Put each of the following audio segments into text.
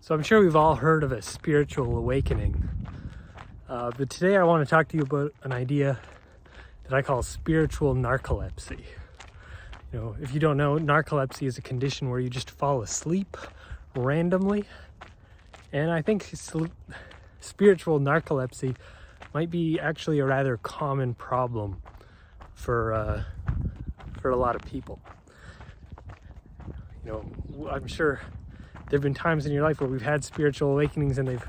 So I'm sure we've all heard of a spiritual awakening, but today I want to talk to you about an idea that I call spiritual narcolepsy. You know, if you don't know, narcolepsy is a condition where you just fall asleep randomly, and I think spiritual narcolepsy might be actually a rather common problem for a lot of people. You know, I'm sure there have been times in your life where we've had spiritual awakenings and they've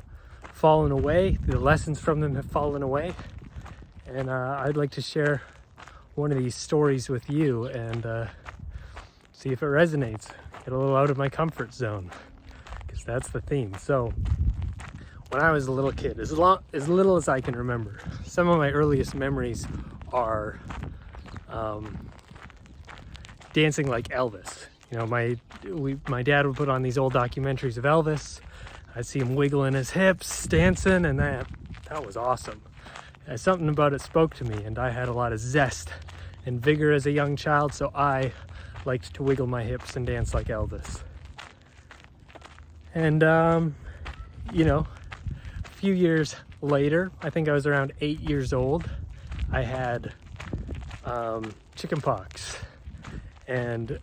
fallen away. The lessons from them have fallen away. And I'd like to share one of these stories with you and see if it resonates. Get a little out of my comfort zone, because that's the theme. So when I was a little kid, as little as I can remember, some of my earliest memories are dancing like Elvis. You know, my dad would put on these old documentaries of Elvis. I'd see him wiggling his hips, dancing, and that was awesome. And something about it spoke to me, and I had a lot of zest and vigor as a young child, so I liked to wiggle my hips and dance like Elvis. And, you know, a few years later, I think I was around 8 years old, I had chicken pox. And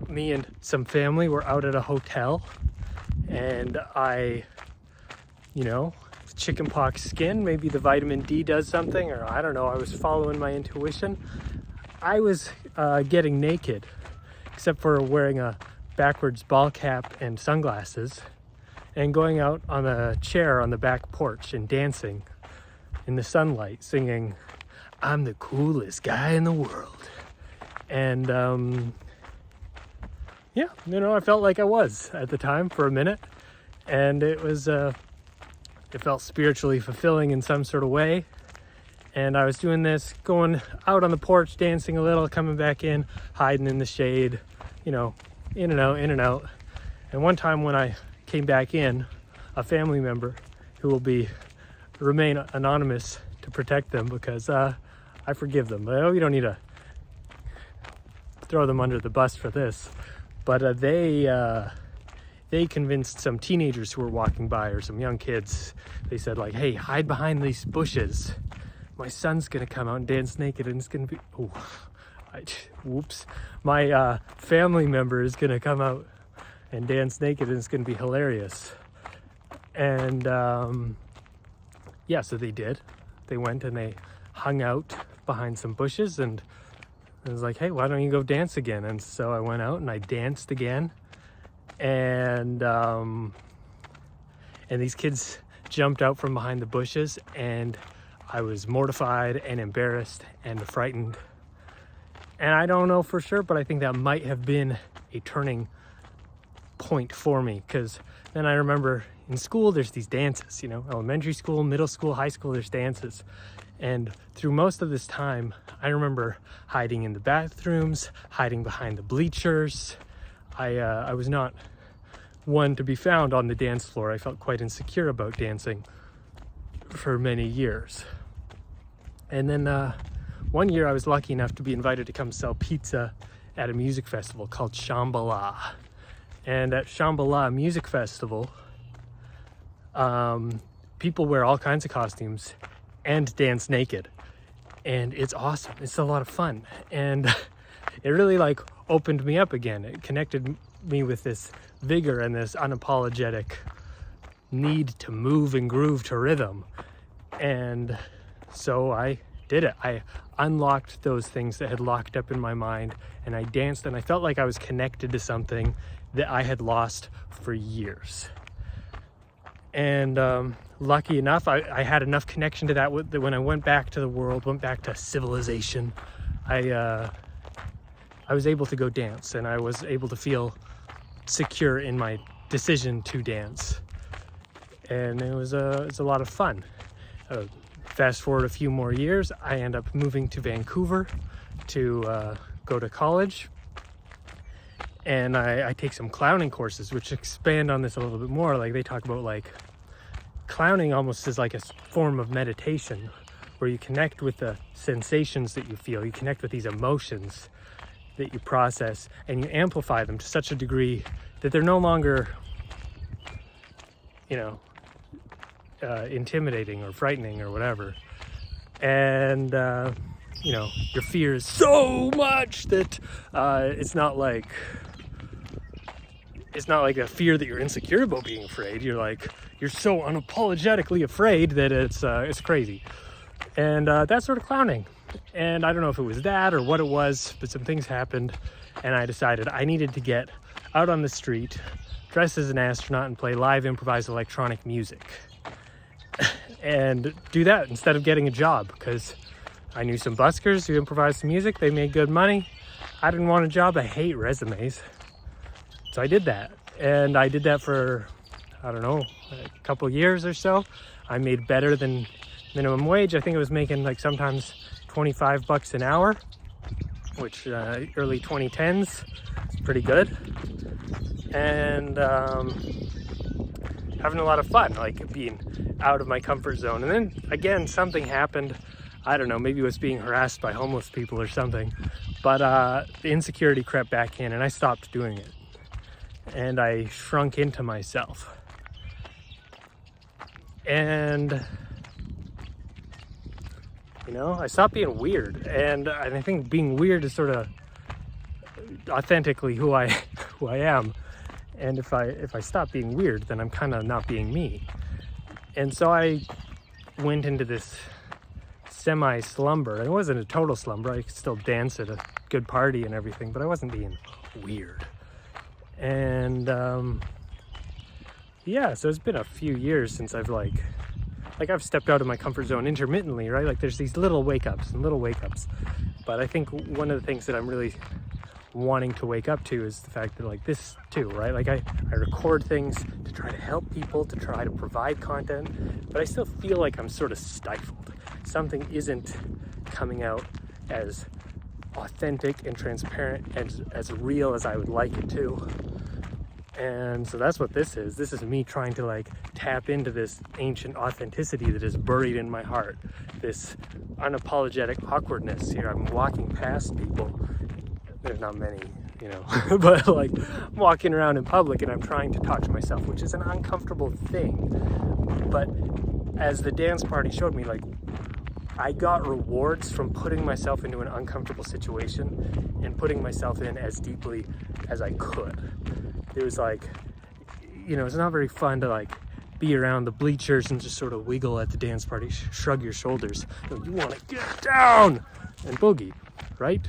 me and some family were out at a hotel, and chickenpox skin, maybe the vitamin D does something, or I don't know, I was following my intuition. I was getting naked, except for wearing a backwards ball cap and sunglasses, and going out on a chair on the back porch and dancing in the sunlight, singing, "I'm the coolest guy in the world." And I felt like I was at the time for a minute, and it felt spiritually fulfilling in some sort of way. And I was doing this, going out on the porch, dancing a little, coming back in, hiding in the shade, you know, in and out. And one time when I came back in, a family member who will remain anonymous to protect them, because I forgive them. You don't need to throw them under the bus for this, but they convinced some teenagers who were walking by, or some young kids. They said, like, "Hey, hide behind these bushes. My son's gonna come out and dance naked, and it's gonna be my family member is gonna come out and dance naked, and it's gonna be hilarious." And so they did. They went and they hung out behind some bushes, and I was like, "Hey, why don't you go dance again?" And so I went out and I danced again, and these kids jumped out from behind the bushes, and I was mortified and embarrassed and frightened. And I don't know for sure, but I think that might have been a turning point for me, because then I remember in school there's these dances, you know, elementary school, middle school, high school, there's dances. And through most of this time, I remember hiding in the bathrooms, hiding behind the bleachers. I was not one to be found on the dance floor. I felt quite insecure about dancing for many years. And then one year I was lucky enough to be invited to come sell pizza at a music festival called Shambhala. And at Shambhala Music Festival, people wear all kinds of costumes and dance naked, and it's awesome. It's a lot of fun, and it really opened me up again. It connected me with this vigor and this unapologetic need to move and groove to rhythm. And so I did it. I unlocked those things that had locked up in my mind, and I danced, and I felt like I was connected to something that I had lost for years. And lucky enough, I had enough connection to that when I went back to the world, went back to civilization, I was able to go dance, and I was able to feel secure in my decision to dance. And it was a lot of fun. Fast forward a few more years, I end up moving to Vancouver to go to college. And I take some clowning courses, which expand on this a little bit more. Like, they talk about clowning almost as like a form of meditation, where you connect with the sensations that you feel. You connect with these emotions that you process, and you amplify them to such a degree that they're no longer you know, intimidating or frightening or whatever. And, you know, your fear is so much that it's not like a fear that you're insecure about being afraid. You're so unapologetically afraid that it's crazy. And that's sort of clowning. And I don't know if it was that or what it was, but some things happened, and I decided I needed to get out on the street, dress as an astronaut, and play live improvised electronic music. And do that instead of getting a job, because I knew some buskers who improvised some music. They made good money. I didn't want a job. I hate resumes. So I did that. And I did that for, I don't know, a couple years or so. I made better than minimum wage. I think it was making like sometimes $25 an hour, which early 2010s is pretty good. And having a lot of fun, like being out of my comfort zone. And then again, something happened. I don't know, maybe it was being harassed by homeless people or something, but the insecurity crept back in and I stopped doing it. And I shrunk into myself. And, you know, I stopped being weird. And I think being weird is sort of authentically who I am. And if I stop being weird, then I'm kind of not being me. And so I went into this semi-slumber. And it wasn't a total slumber. I could still dance at a good party and everything, but I wasn't being weird. And yeah, so it's been a few years since I've I've stepped out of my comfort zone intermittently, right? Like there's these little wake-ups and little wake-ups. But I think one of the things that I'm really wanting to wake up to is the fact that like this too, right? Like I record things to try to help people, to try to provide content, but I still feel like I'm sort of stifled. Something isn't coming out as authentic and transparent and as real as I would like it to. And so that's what this is. This is me trying to like tap into this ancient authenticity that is buried in my heart. This unapologetic awkwardness here. I'm walking past people. There's not many, you know, but like I'm walking around in public and I'm trying to talk to myself, which is an uncomfortable thing. But as the dance party showed me, like I got rewards from putting myself into an uncomfortable situation and putting myself in as deeply as I could. It was like, you know, it's not very fun to like be around the bleachers and just sort of wiggle at the dance party, shrug your shoulders. You want to get down and boogie, right?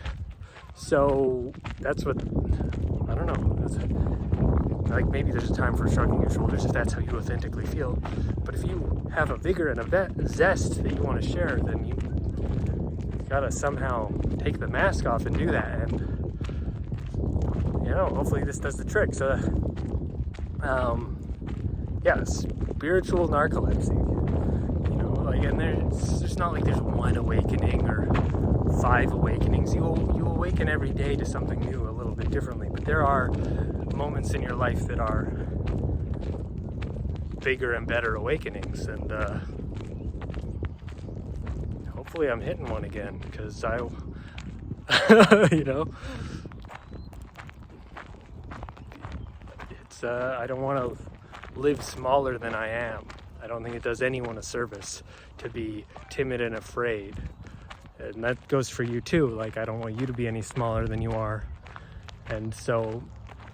So that's what, I don't know. Like maybe there's a time for shrugging your shoulders if that's how you authentically feel. But if you have a vigor and a zest that you want to share, then you gotta somehow take the mask off and do that. And you know, hopefully this does the trick. So, yeah, spiritual narcolepsy. You know, like, and there's not like there's one awakening or 5 awakenings. You awaken every day to something new, a little bit differently. But there are moments in your life that are bigger and better awakenings, and hopefully I'm hitting one again, because you know. I don't want to live smaller than I am. I don't think it does anyone a service to be timid and afraid. And that goes for you too. Like, I don't want you to be any smaller than you are. And so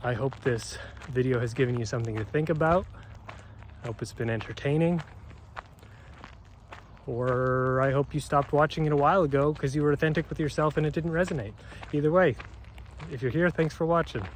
I hope this video has given you something to think about. I hope it's been entertaining. Or I hope you stopped watching it a while ago because you were authentic with yourself and it didn't resonate. Either way, if you're here, thanks for watching.